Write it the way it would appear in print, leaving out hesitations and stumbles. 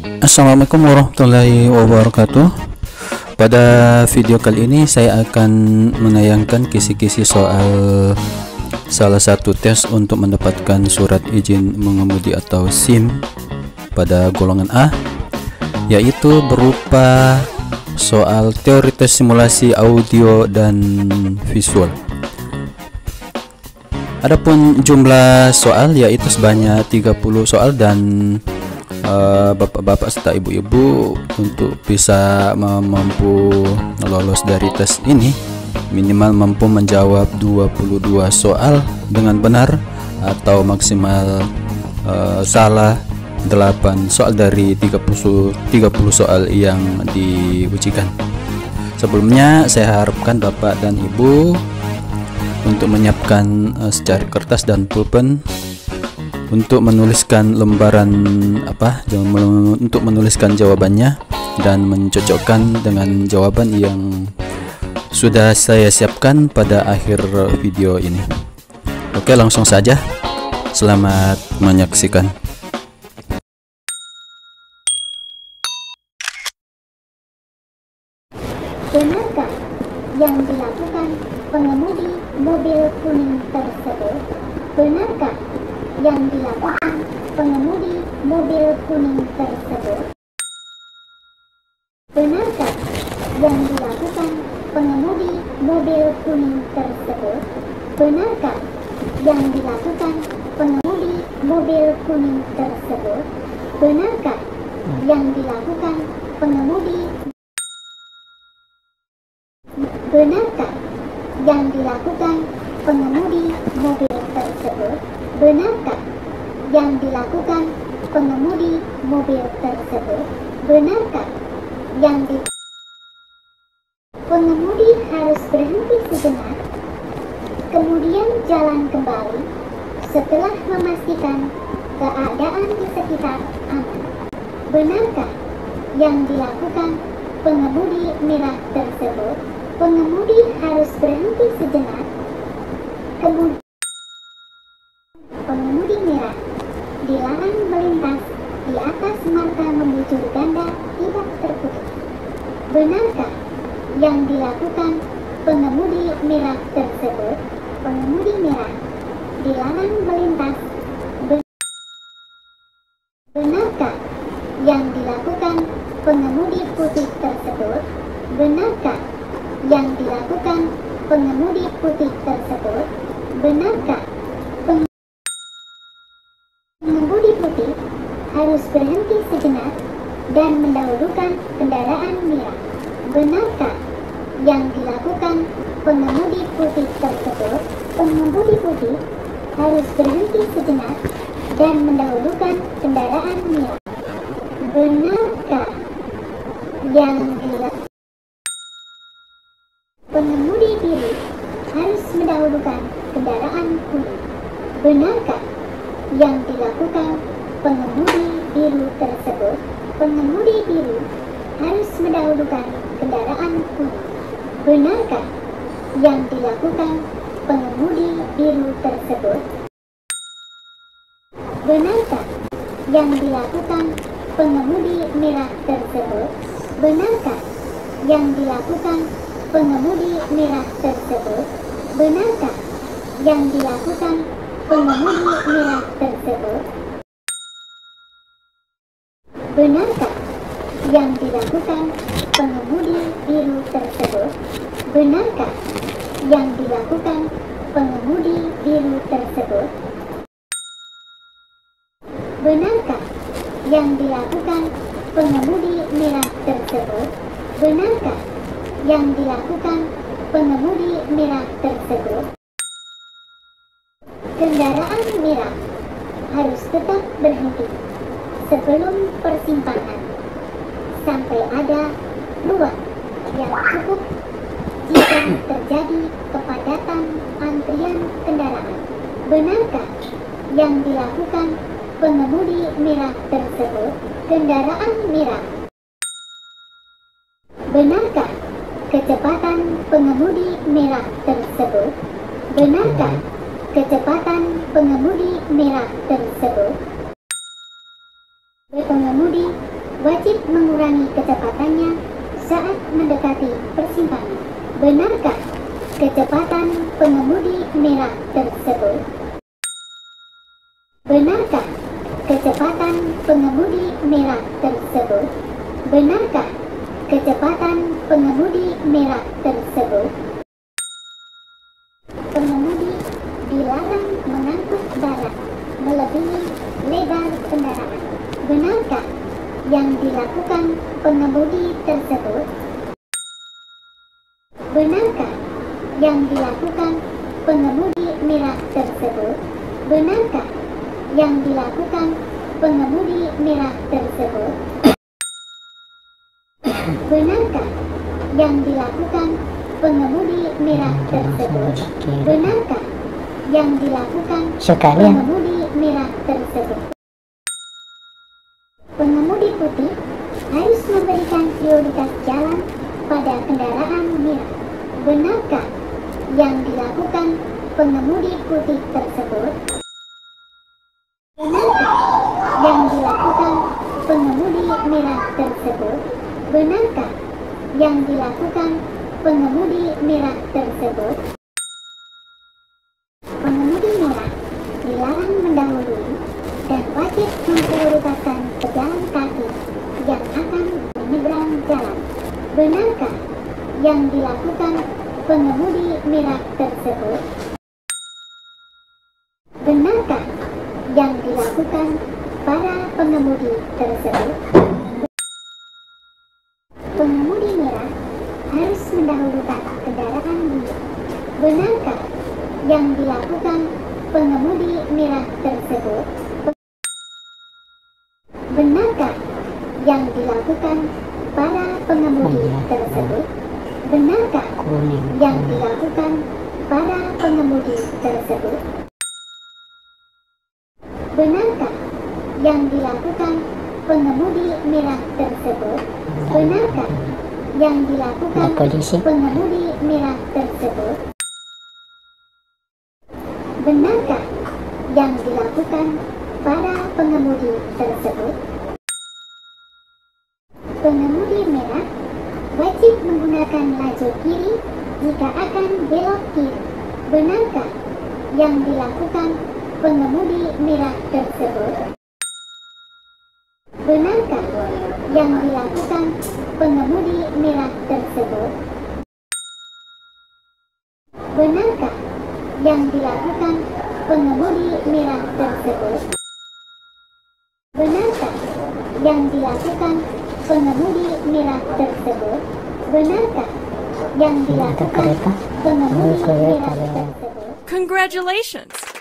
Assalamualaikum warahmatullahi wabarakatuh. Pada video kali ini saya akan menayangkan kisi-kisi soal salah satu tes untuk mendapatkan surat izin mengemudi atau SIM pada golongan A, yaitu berupa soal teori tes simulasi audio dan visual. Adapun jumlah soal yaitu sebanyak 30 soal, dan bapak-bapak serta ibu-ibu untuk bisa mampu lolos dari tes ini minimal mampu menjawab 22 soal dengan benar atau maksimal salah 8 soal dari 30 soal yang diujikan. Sebelumnya saya harapkan bapak dan ibu untuk menyiapkan secari kertas dan pulpen untuk menuliskan untuk menuliskan jawabannya dan mencocokkan dengan jawaban yang sudah saya siapkan pada akhir video ini. Oke, langsung saja. Selamat menyaksikan. Benarkah yang dilakukan pengemudi mobil kuning tersebut? Benarkah yang dilakukan pengemudi mobil kuning tersebut? Benarkah yang dilakukan pengemudi mobil kuning tersebut? Benarkah yang dilakukan pengemudi mobil kuning tersebut? Benarkah yang dilakukan pengemudi? Benarkah yang dilakukan pengemudi mobil tersebut? Benarkah yang dilakukan pengemudi mobil tersebut? Benarkah yang pengemudi harus berhenti sejenak, kemudian jalan kembali setelah memastikan keadaan di sekitar aman? Benarkah yang dilakukan pengemudi merah tersebut? Pengemudi harus berhenti sejenak, kemudian pengemudi merah dilarang melintas di atas marka membujur ganda tidak terputus. Benarkah yang dilakukan pengemudi merah tersebut? Pengemudi merah dilarang melintas. Benarkah yang dilakukan pengemudi putih tersebut? Benarkah yang dilakukan pengemudi putih tersebut? Benarkah pengemudi putih harus berhenti sejenak dan mendahulukan kendaraan merah? Benarkah yang dilakukan pengemudi putih tersebut? Pengemudi putih harus berhenti sejenak dan mendahulukan kendaraan merah. Benarkah yang dilakukan pengemudi biru harus mendahulukan kendaraan kuning? Benarkah yang dilakukan pengemudi biru tersebut? Pengemudi biru harus mendahulukan kendaraan kuning. Benarkah yang dilakukan pengemudi biru tersebut? Benarkah yang dilakukan pengemudi merah tersebut? Benarkah yang dilakukan pengemudi merah tersebut? Benarkah yang dilakukan pengemudi merah tersebut? Benarkah yang dilakukan pengemudi biru tersebut? Benarkah yang dilakukan pengemudi biru tersebut? Benarkah yang dilakukan pengemudi merah tersebut? Benarkah yang dilakukan pengemudi merah tersebut? Kendaraan merah harus tetap berhenti sebelum persimpangan sampai ada ruang yang cukup jika terjadi kepadatan antrian kendaraan. Benarkah yang dilakukan pengemudi merah tersebut? Kendaraan merah. Benarkah kecepatan pengemudi merah tersebut? Benarkah kecepatan pengemudi merah tersebut? Pengemudi wajib mengurangi kecepatannya saat mendekati persimpangan. Benarkah kecepatan pengemudi merah tersebut? Benarkah kecepatan pengemudi merah tersebut? Benarkah kecepatan pengemudi merah tersebut? Pengemudi dilarang mengangkut barang melebihi lebar kendaraan. Benarkah yang dilakukan pengemudi tersebut? Benarkah yang dilakukan pengemudi merah tersebut? Benarkah yang dilakukan pengemudi merah tersebut? Benarkah yang dilakukan pengemudi merah tersebut? Benarkah yang dilakukan pengemudi merah tersebut? Pengemudi putih harus memberikan prioritas jalan pada kendaraan merah. Benarkah yang dilakukan pengemudi putih tersebut? Benarkah yang dilakukan pengemudi merah tersebut? Benarkah yang dilakukan pengemudi merah tersebut? Pengemudi merah dilarang mendahului dan wajib memprioritaskan pejalan kaki yang akan menyeberang jalan. Benarkah yang dilakukan pengemudi merah tersebut? Benarkah yang dilakukan para pengemudi tersebut? Pengemudi merah harus mendahulukan kendaraan biru. Benarkah yang dilakukan pengemudi merah tersebut? Benarkah yang dilakukan para pengemudi tersebut? Benarkah yang dilakukan para pengemudi tersebut? Benarkah yang dilakukan pengemudi merah tersebut? Benarkah yang dilakukan pengemudi merah tersebut? Benarkah yang dilakukan para pengemudi tersebut? Pengemudi merah wajib menggunakan lajur kiri jika akan belok kiri. Benarkah yang dilakukan pengemudi merah tersebut? Benarkah yang dilakukan pengemudi merah tersebut? Benarkah yang dilakukan pengemudi merah tersebut? Benarkah yang dilakukan pengemudi merah tersebut? Benarkah yang dilakukan pengemudi merah tersebut? Congratulations!